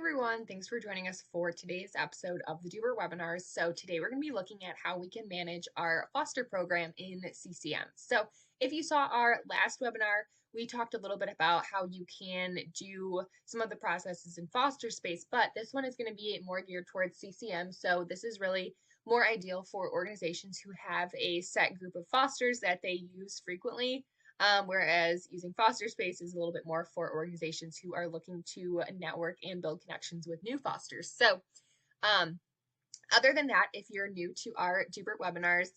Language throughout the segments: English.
everyone, thanks for joining us for today's episode of the Doobert webinars. So today we're going to be looking at how we can manage our foster program in CCM. So if you saw our last webinar, we talked a little bit about how you can do some of the processes in foster space, but this one is going to be more geared towards CCM. So this is really more ideal for organizations who have a set group of fosters that they use frequently. Whereas using foster space is a little bit more for organizations who are looking to network and build connections with new fosters. So other than that, if you're new to our Doobert webinars,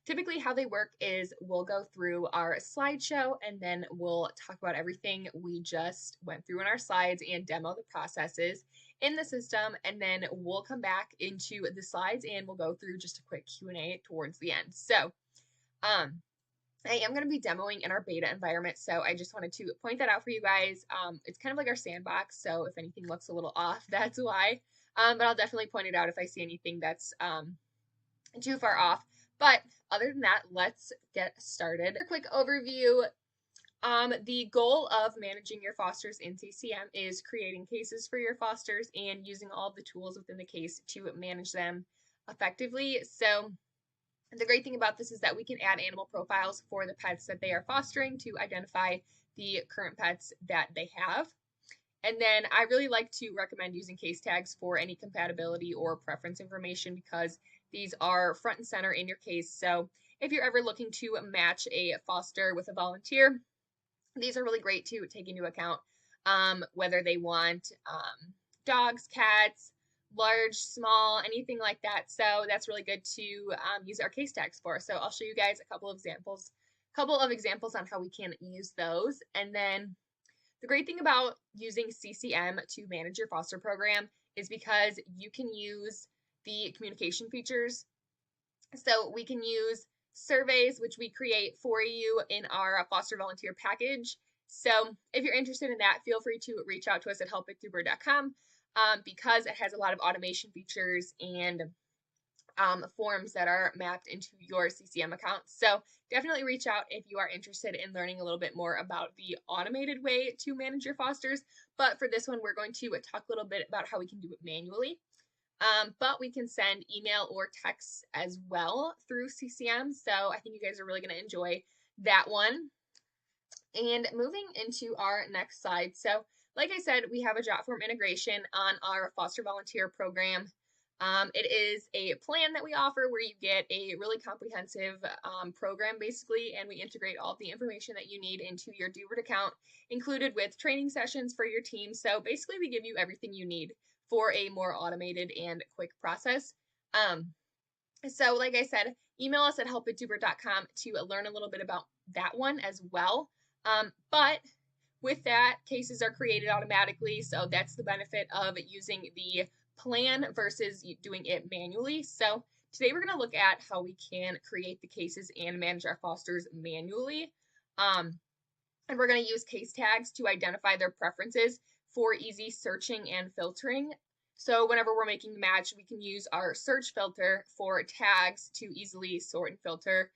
typically how they work is we'll go through our slideshow and then we'll talk about everything we just went through in our slides and demo the processes in the system, and then we'll come back into the slides and we'll go through just a quick Q&A towards the end. So I am going to be demoing in our beta environment, so I just wanted to point that out for you guys. It's kind of like our sandbox, so if anything looks a little off, that's why. But I'll definitely point it out if I see anything that's too far off. But other than that, let's get started. A quick overview. The goal of managing your fosters in CCM is creating cases for your fosters and using all of the tools within the case to manage them effectively. So the great thing about this is that we can add animal profiles for the pets that they are fostering to identify the current pets that they have. And then I really like to recommend using case tags for any compatibility or preference information because these are front and center in your case. So if you're ever looking to match a foster with a volunteer, these are really great to take into account, whether they want dogs, cats, large, small, anything like that. So that's really good to use our case tags for. So I'll show you guys a couple of examples on how we can use those. And then the great thing about using CCM to manage your foster program is because you can use the communication features. So we can use surveys, which we create for you in our foster volunteer package. So if you're interested in that, feel free to reach out to us at help@Doobert.com. Because it has a lot of automation features and forms that are mapped into your CCM account. So definitely reach out if you are interested in learning a little bit more about the automated way to manage your fosters. But for this one, we're going to talk a little bit about how we can do it manually. But we can send email or text as well through CCM. So I think you guys are really going to enjoy that one. And moving into our next slide. So like I said, we have a JotForm integration on our foster volunteer program. It is a plan that we offer where you get a really comprehensive program basically, and we integrate all the information that you need into your Doobert account, included with training sessions for your team. So basically we give you everything you need for a more automated and quick process. So like I said, email us at help@Doobert.com to learn a little bit about that one as well. But with that, cases are created automatically, so that's the benefit of using the plan versus doing it manually. So today we're going to look at how we can create the cases and manage our fosters manually. And we're going to use case tags to identify their preferences for easy searching and filtering. So whenever we're making a match, we can use our search filter for tags to easily sort and filter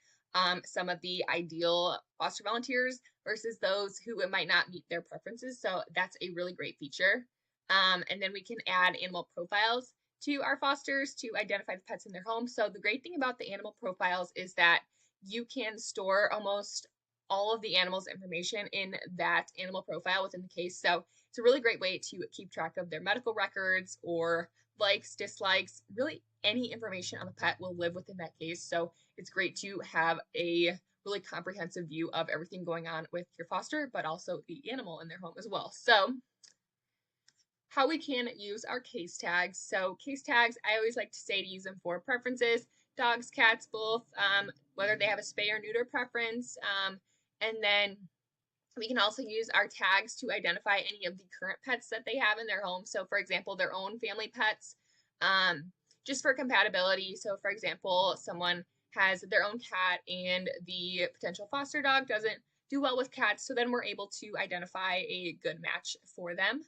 some of the ideal foster volunteers versus those who it might not meet their preferences. So that's a really great feature. And then we can add animal profiles to our fosters to identify the pets in their home. So the great thing about the animal profiles is that you can store almost all of the animal's information in that animal profile within the case. So it's a really great way to keep track of their medical records or likes, dislikes, really any information on the pet will live within that case. So it's great to have a really comprehensive view of everything going on with your foster, but also the animal in their home as well. So how we can use our case tags. So case tags, I always like to say to use them for preferences, dogs, cats, both, whether they have a spay or neuter preference. And then we can also use our tags to identify any of the current pets that they have in their home. So for example, their own family pets, just for compatibility. So for example, someone has their own cat and the potential foster dog doesn't do well with cats. So then we're able to identify a good match for them.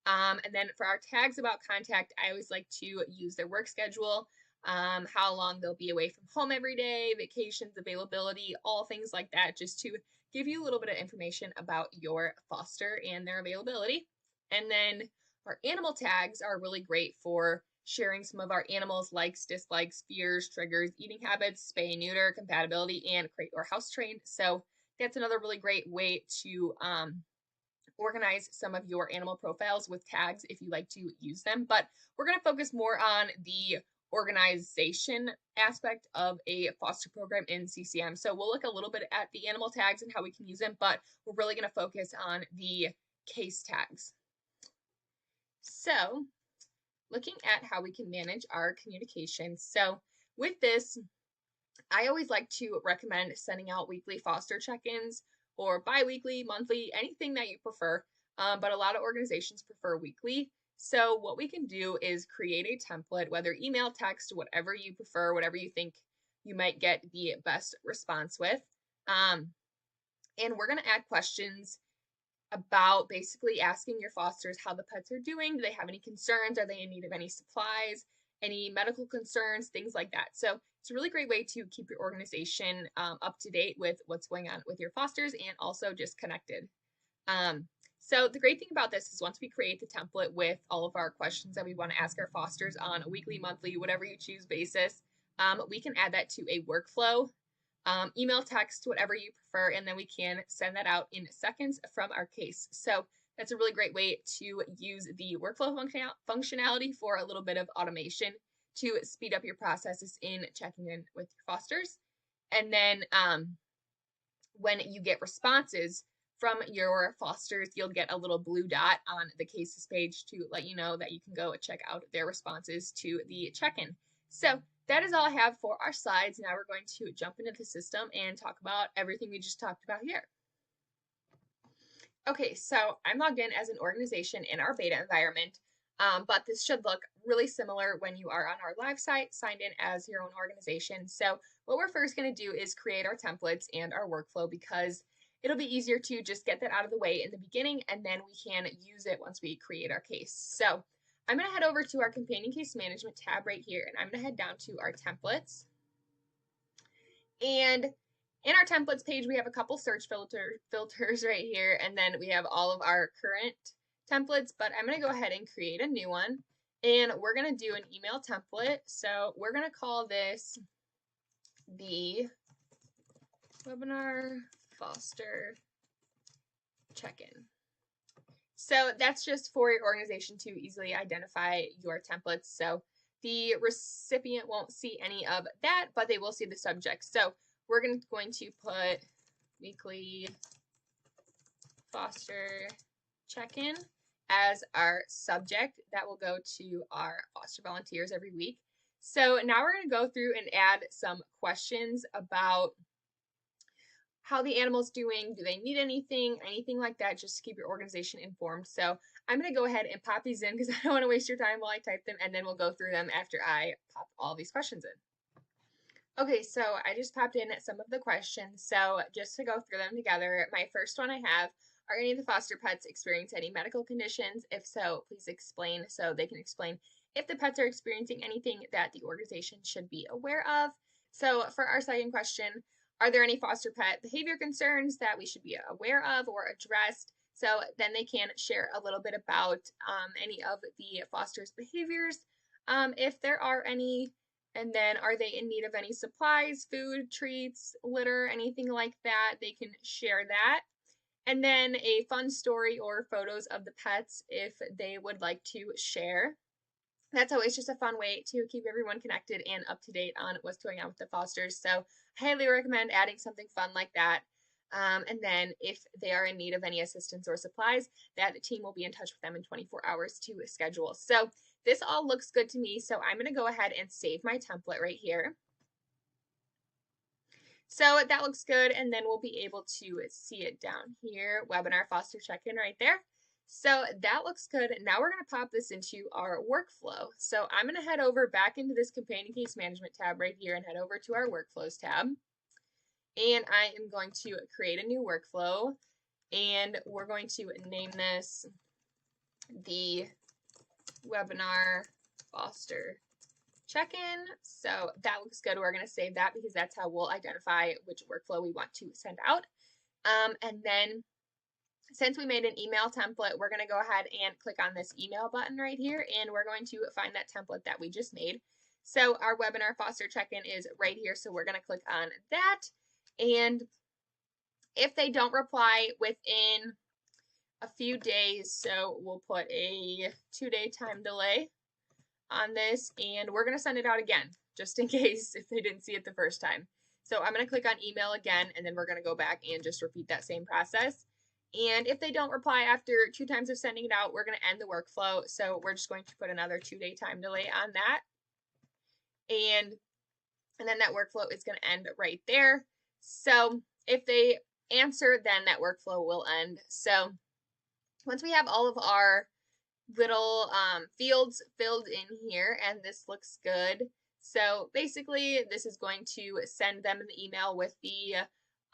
And then for our tags about contact, I always like to use their work schedule, how long they'll be away from home every day, vacations, availability, all things like that, just to give you a little bit of information about your foster and their availability. And then Our animal tags are really great for sharing some of our animals' likes, dislikes, fears, triggers, eating habits, spay and neuter, compatibility, and crate or house trained. So that's another really great way to organize some of your animal profiles with tags if you like to use them. But we're going to focus more on the organization aspect of a foster program in CCM. So we'll look a little bit at the animal tags and how we can use them, but we're really going to focus on the case tags. So looking at how we can manage our communication. So with this, I always like to recommend sending out weekly foster check-ins or bi-weekly, monthly, anything that you prefer. But a lot of organizations prefer weekly. So what we can do is create a template, whether email, text, whatever you prefer, whatever you think you might get the best response with. And we're going to add questions about basically asking your fosters how the pets are doing. Do they have any concerns? Are they in need of any supplies, any medical concerns, things like that. So it's a really great way to keep your organization up to date with what's going on with your fosters and also just connected. So the great thing about this is once we create the template with all of our questions that we want to ask our fosters on a weekly, monthly, whatever you choose basis, we can add that to a workflow, email, text, whatever you prefer, and then we can send that out in seconds from our case. So that's a really great way to use the workflow functionality for a little bit of automation to speed up your processes in checking in with your fosters. And then when you get responses from your fosters, you'll get a little blue dot on the cases page to let you know that you can go check out their responses to the check-in. So that is all I have for our slides. Now we're going to jump into the system and talk about everything we just talked about here. Okay, so I'm logged in as an organization in our beta environment, but this should look really similar when you are on our live site, signed in as your own organization. So what we're first going to do is create our templates and our workflow because it'll be easier to just get that out of the way in the beginning, and then we can use it once we create our case. So I'm going to head over to our companion case management tab right here, and I'm going to head down to our templates. And in our templates page, we have a couple search filters right here, and then we have all of our current templates, but I'm going to go ahead and create a new one, and we're going to do an email template. So we're going to call this the webinar foster check-in. So that's just for your organization to easily identify your templates. So the recipient won't see any of that, but they will see the subject. So we're going to put weekly foster check-in as our subject. That will go to our foster volunteers every week. So now we're going to go through and add some questions about how the animal's doing, do they need anything like that, just to keep your organization informed. So I'm going to go ahead and pop these in because I don't want to waste your time while I type them, and then we'll go through them after I pop all these questions in. Okay, so I just popped in some of the questions. So just to go through them together, my first one I have, are any of the foster pets experiencing any medical conditions? If so, please explain, so they can explain if the pets are experiencing anything that the organization should be aware of. So for our second question, are there any foster pet behavior concerns that we should be aware of or addressed? So then they can share a little bit about any of the foster's behaviors, if there are any, and then are they in need of any supplies, food, treats, litter, anything like that, they can share that. And then a fun story or photos of the pets if they would like to share. That's always just a fun way to keep everyone connected and up to date on what's going on with the fosters. So I highly recommend adding something fun like that. And then if they are in need of any assistance or supplies, that team will be in touch with them in 24 hours to schedule. So this all looks good to me. So I'm going to go ahead and save my template right here. So that looks good. And then we'll be able to see it down here, webinar foster check-in right there. So that looks good. Now we're going to pop this into our workflow. So I'm going to head over back into this companion case management tab right here and head over to our workflows tab. And I am going to create a new workflow, and we're going to name this the webinar foster check-in. So that looks good. We're going to save that because that's how we'll identify which workflow we want to send out. And then since we made an email template, we're going to go ahead and click on this email button right here, and we're going to find that template that we just made. So our webinar foster check-in is right here, so we're going to click on that. And if they don't reply within a few days, so we'll put a 2-day time delay on this, and we're going to send it out again, just in case if they didn't see it the first time. So I'm going to click on email again, and then we're going to go back and just repeat that same process. And if they don't reply after 2 times of sending it out, we're going to end the workflow. So we're just going to put another 2-day time delay on that. And then that workflow is going to end right there. So if they answer, then that workflow will end. So once we have all of our little fields filled in here, and this looks good. So basically, this is going to send them an email with the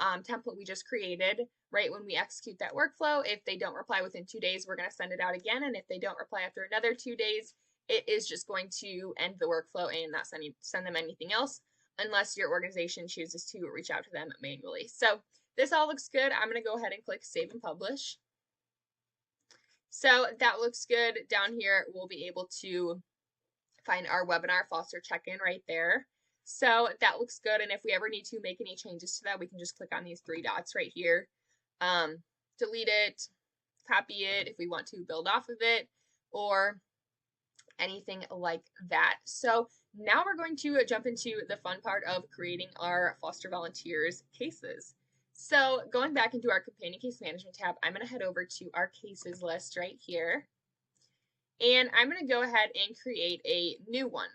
template we just created right when we execute that workflow. If they don't reply within 2 days, we're going to send it out again. And if they don't reply after another 2 days, it is just going to end the workflow and not send them anything else unless your organization chooses to reach out to them manually. So this all looks good. I'm going to go ahead and click Save and Publish. So that looks good. Down here, we'll be able to find our webinar foster check-in right there. So that looks good. And if we ever need to make any changes to that, we can just click on these 3 dots right here. Delete it, copy it if we want to build off of it, or anything like that. So now we're going to jump into the fun part of creating our foster volunteers cases. So going back into our companion case management tab, I'm going to head over to our cases list right here. And I'm going to go ahead and create a new one.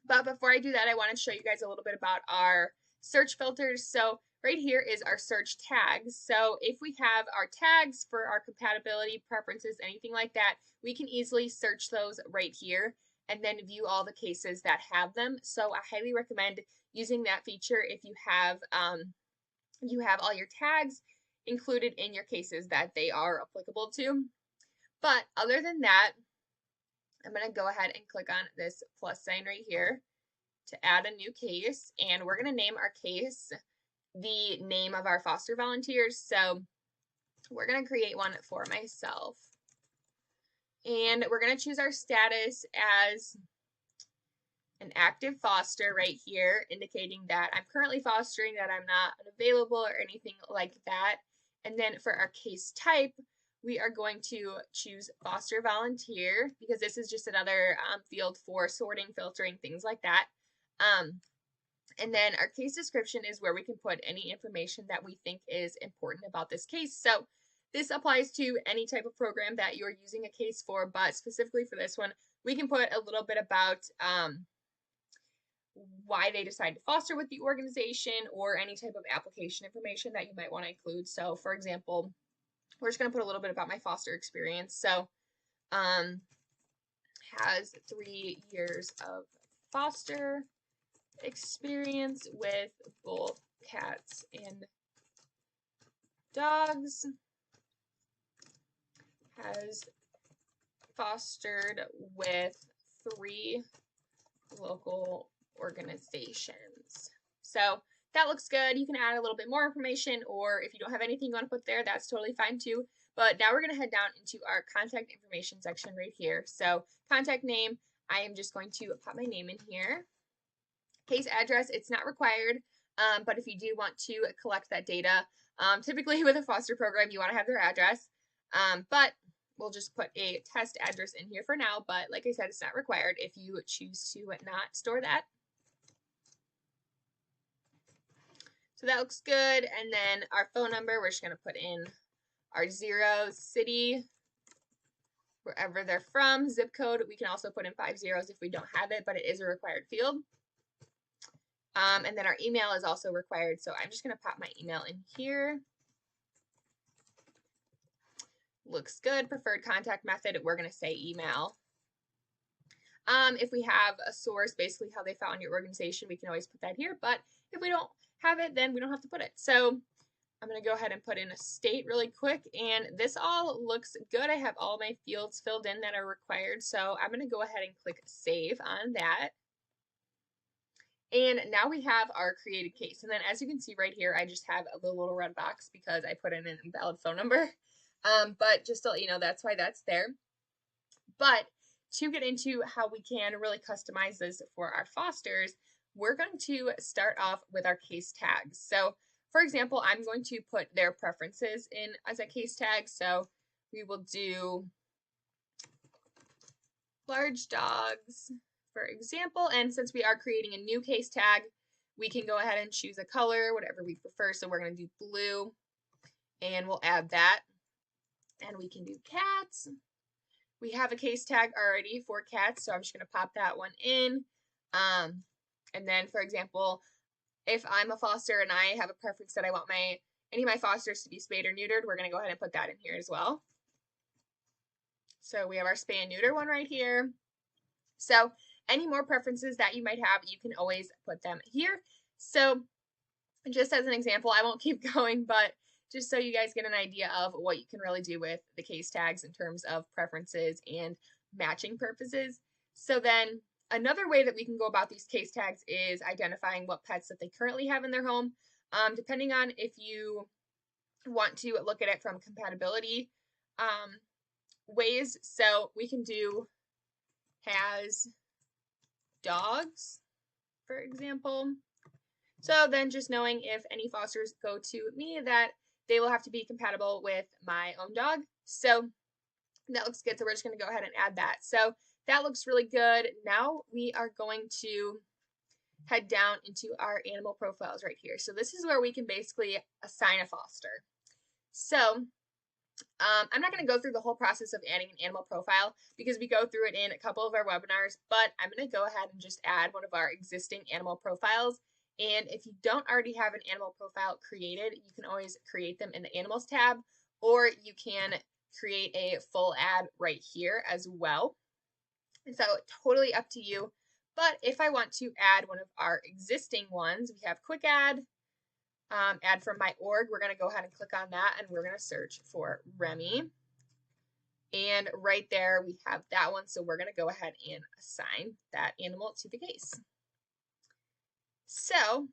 But before I do that, I want to show you guys a little bit about our search filters. So right here is our search tags. So if we have our tags for our compatibility, preferences, anything like that, we can easily search those right here and then view all the cases that have them. So I highly recommend using that feature if you have all your tags included in your cases that they are applicable to. But other than that, I'm going to go ahead and click on this plus sign right here to add a new case, and we're going to name our case the name of our foster volunteers. So we're going to create one for myself, and we're going to choose our status as an active foster right here, indicating that I'm currently fostering, that I'm not unavailable or anything like that. And then for our case type, we are going to choose foster volunteer because this is just another field for sorting, filtering, things like that. And then our case description is where we can put any information that we think is important about this case. So this applies to any type of program that you're using a case for, but specifically for this one, we can put a little bit about why they decide to foster with the organization or any type of application information that you might want to include. So for example, we're just going to put a little bit about my foster experience. So has 3 years of foster experience with both cats and dogs, has fostered with 3 local organizations. So that looks good. You can add a little bit more information, or if you don't have anything you want to put there, that's totally fine too. But now we're going to head down into our contact information section right here. So contact name, I am just going to pop my name in here. Case address, it's not required, but if you do want to collect that data, typically with a foster program, you want to have their address, but we'll just put a test address in here for now. But like I said, it's not required if you choose to not store that. So that looks good. And then our phone number, we're just going to put in our 0, city, wherever they're from, zip code. We can also put in 5 zeros if we don't have it, but it is a required field. And then our email is also required. So I'm just going to pop my email in here. Looks good. Preferred contact method, we're going to say email. If we have a source, basically how they found your organization, we can always put that here. But if we don't have it, then we don't have to put it. So I'm going to go ahead and put in a state really quick. And this all looks good. I have all my fields filled in that are required. So I'm going to go ahead and click save on that. And now we have our created case. And then as you can see right here, I just have a little red box because I put in an invalid phone number. But just to let you know, that's why that's there. But to get into how we can really customize this for our fosters, we're going to start off with our case tags. So for example, I'm going to put their preferences in as a case tag. So we will do large dogs, for example. And since we are creating a new case tag, we can go ahead and choose a color, whatever we prefer. So we're going to do blue, and we'll add that. And we can do cats. We have a case tag already for cats, so I'm just going to pop that one in. And then, for example, if I'm a foster and I have a preference that I want any of my fosters to be spayed or neutered, we're going to go ahead and put that in here as well. So we have our spay and neuter one right here. So any more preferences that you might have, you can always put them here. So just as an example, I won't keep going, but just so you guys get an idea of what you can really do with the case tags in terms of preferences and matching purposes. So then another way that we can go about these case tags is identifying what pets that they currently have in their home. Depending on if you want to look at it from compatibility ways. So we can do has dogs, for example. So then just knowing if any fosters go to me, that they will have to be compatible with my own dog. So that looks good. So we're just going to go ahead and add that. So that looks really good. Now we are going to head down into our animal profiles right here. So this is where we can basically assign a foster. So I'm not going to go through the whole process of adding an animal profile because we go through it in a couple of our webinars, but I'm going to go ahead and just add one of our existing animal profiles. And if you don't already have an animal profile created, you can always create them in the animals tab, or you can create a full ad right here as well. And so totally up to you. But if I want to add one of our existing ones, we have quick add, add from my org. We're going to go ahead and click on that, and we're going to search for Remy. And right there we have that one. So we're going to go ahead and assign that animal to the case. So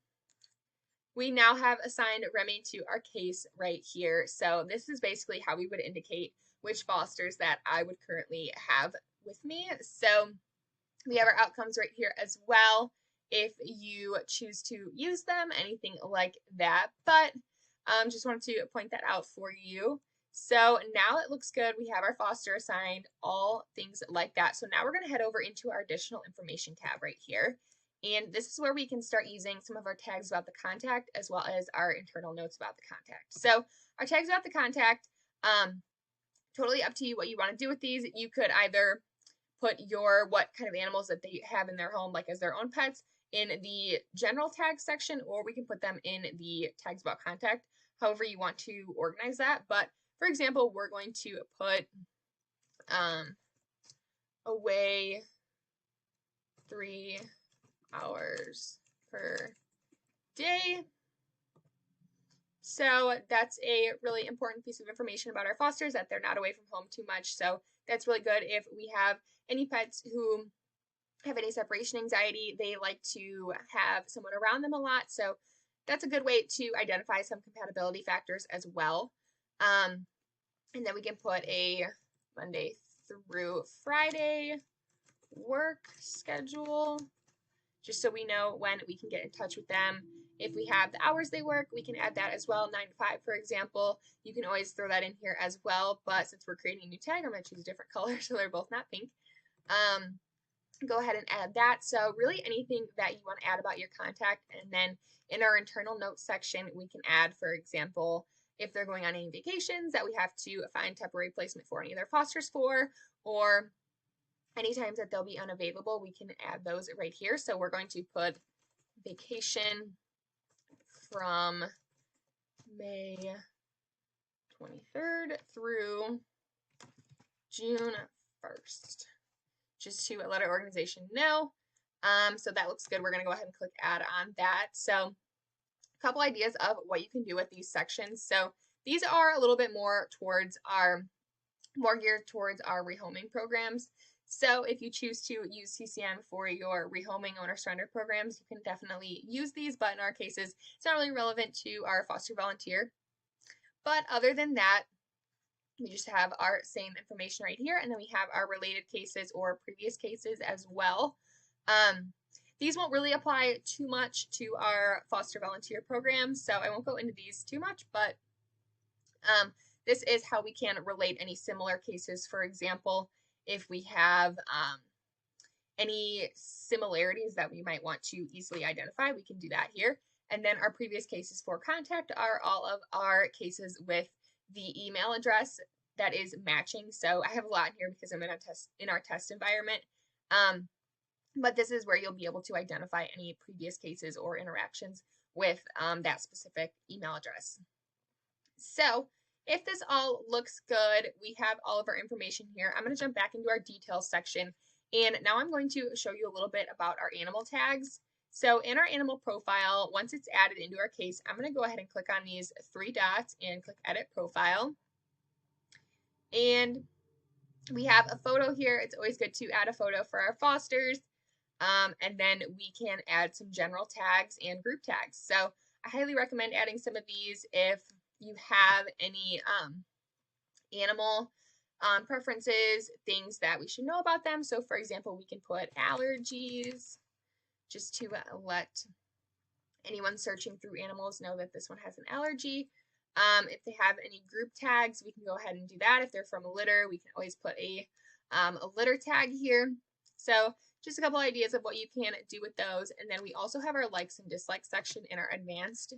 we now have assigned Remy to our case right here. So this is basically how we would indicate which fosters that I would currently have with me. So we have our outcomes right here as well, if you choose to use them, anything like that. But just wanted to point that out for you. So now it looks good. We have our foster assigned, all things like that. So now we're going to head over into our additional information tab right here. And this is where we can start using some of our tags about the contact as well as our internal notes about the contact. So our tags about the contact, totally up to you what you want to do with these. You could either put what kind of animals that they have in their home, like as their own pets, in the general tag section, or we can put them in the tags about contact, however you want to organize that. But for example, we're going to put away 3 hours per day. So that's a really important piece of information about our fosters, that they're not away from home too much. So that's really good if we have any pets who have any separation anxiety. They like to have someone around them a lot. So that's a good way to identify some compatibility factors as well. And then we can put a Monday through Friday work schedule, just so we know when we can get in touch with them. If we have the hours they work, we can add that as well. 9 to 5, for example. You can always throw that in here as well. But since we're creating a new tag, I'm going to choose a different color so they're both not pink. Go ahead and add that. So really anything that you want to add about your contact. And then in our internal notes section, we can add, for example, if they're going on any vacations that we have to find temporary placement for any of their fosters for, or any times that they'll be unavailable, we can add those right here. So we're going to put vacation from May 23rd through June 1st, just to let our organization know. So that looks good. We're going to go ahead and click add on that. So a couple ideas of what you can do with these sections. So these are a little bit more geared towards our rehoming programs. So if you choose to use CCM for your rehoming owner surrender programs, you can definitely use these, but in our cases, it's not really relevant to our foster volunteer. But other than that, We just have our same information right here, and then we have our related cases or previous cases as well. These won't really apply too much to our foster volunteer program, so I won't go into these too much, but this is how we can relate any similar cases. For example, if we have any similarities that we might want to easily identify, we can do that here. And then our previous cases for contact are all of our cases with the email address that is matching. So I have a lot in here because I'm in our test environment. But this is where you'll be able to identify any previous cases or interactions with that specific email address. So if this all looks good, we have all of our information here. I'm going to jump back into our details section, and now I'm going to show you a little bit about our animal tags. So in our animal profile, once it's added into our case, I'm going to go ahead and click on these three dots and click Edit Profile. And we have a photo here. It's always good to add a photo for our fosters. And then we can add some general tags and group tags. So I highly recommend adding some of these if you have any animal preferences, things that we should know about them. So for example, we can put allergies just to let anyone searching through animals know that this one has an allergy. If they have any group tags, we can go ahead and do that. If they're from a litter, we can always put a litter tag here. So just a couple ideas of what you can do with those. And then we also have our likes and dislikes section in our advanced.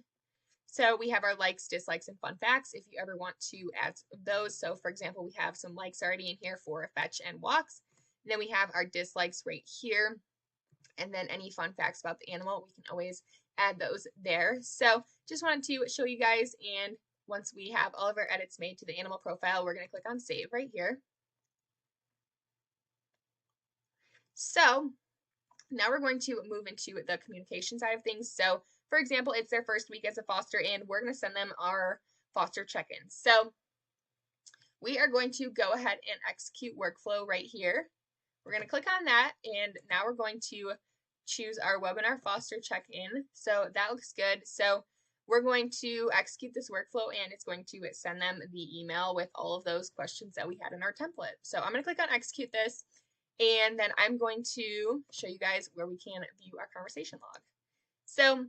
So we have our likes, dislikes, and fun facts if you ever want to add those. So for example, we have some likes already in here for fetch and walks. And then we have our dislikes right here. And then any fun facts about the animal, we can always add those there. So just wanted to show you guys, and once we have all of our edits made to the animal profile, we're going to click on save right here. So now we're going to move into the communication side of things. So for example, it's their first week as a foster, and we're going to send them our foster check-in. So we are going to go ahead and execute workflow right here. We're going to click on that, and now we're going to choose our webinar foster check-in. So that looks good. So we're going to execute this workflow, and it's going to send them the email with all of those questions that we had in our template. So I'm going to click on execute this, and then I'm going to show you guys where we can view our conversation log. So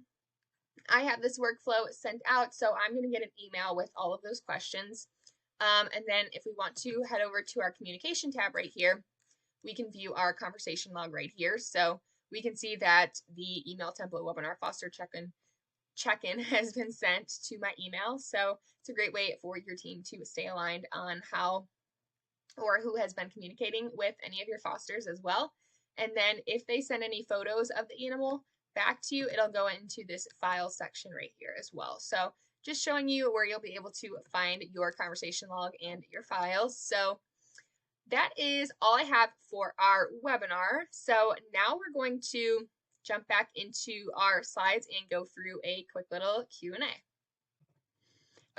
I have this workflow sent out, so I'm going to get an email with all of those questions. And then if we want to head over to our communication tab right here, we can view our conversation log right here. So we can see that the email template webinar foster check-in has been sent to my email. So it's a great way for your team to stay aligned on how or who has been communicating with any of your fosters as well. And then if they send any photos of the animal back to you, it'll go into this file section right here as well. So just showing you where you'll be able to find your conversation log and your files. So that is all I have for our webinar. So now we're going to jump back into our slides and go through a quick little Q&A.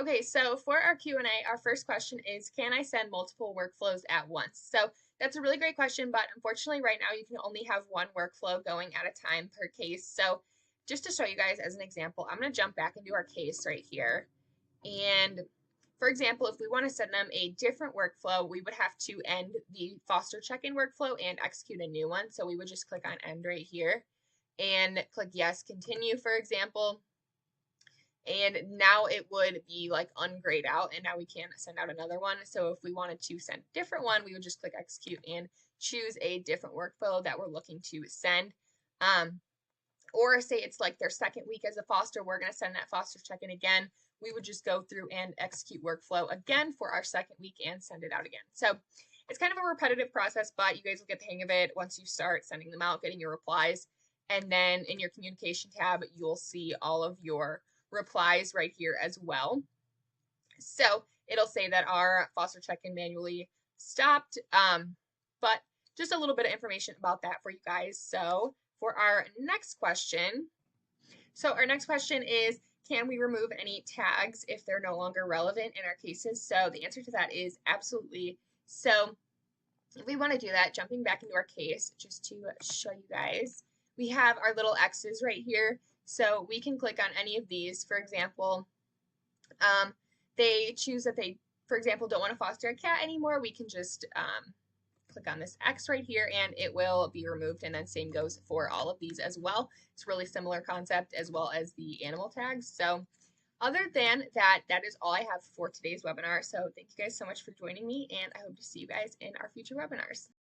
Okay, so for our Q&A, our first question is, can I send multiple workflows at once? So that's a really great question, but unfortunately right now you can only have one workflow going at a time per case. So just to show you guys as an example, I'm going to jump back into our case right here. And for example, if we want to send them a different workflow, we would have to end the foster check-in workflow and execute a new one. So we would just click on end right here and click yes, continue, for example. And now it would be like ungrayed out, and now we can send out another one. So if we wanted to send a different one, we would just click execute and choose a different workflow that we're looking to send. Or say it's like their second week as a foster, we're going to send that foster check-in again. We would just go through and execute workflow again for our second week and send it out again. So it's kind of a repetitive process, but you guys will get the hang of it once you start sending them out, getting your replies. And then in your communication tab, you'll see all of your replies right here as well. So it'll say that our foster check-in manually stopped, but just a little bit of information about that for you guys. So for our next question, is, can we remove any tags if they're no longer relevant in our cases? So the answer to that is absolutely. So if we want to do that, jumping back into our case, just to show you guys, we have our little X's right here. So we can click on any of these. For example, they choose that they for example, don't want to foster a cat anymore, we can just click on this X right here and it will be removed. And then same goes for all of these as well. It's really similar concept as well as the animal tags. So other than that, that is all I have for today's webinar. So thank you guys so much for joining me, and I hope to see you guys in our future webinars.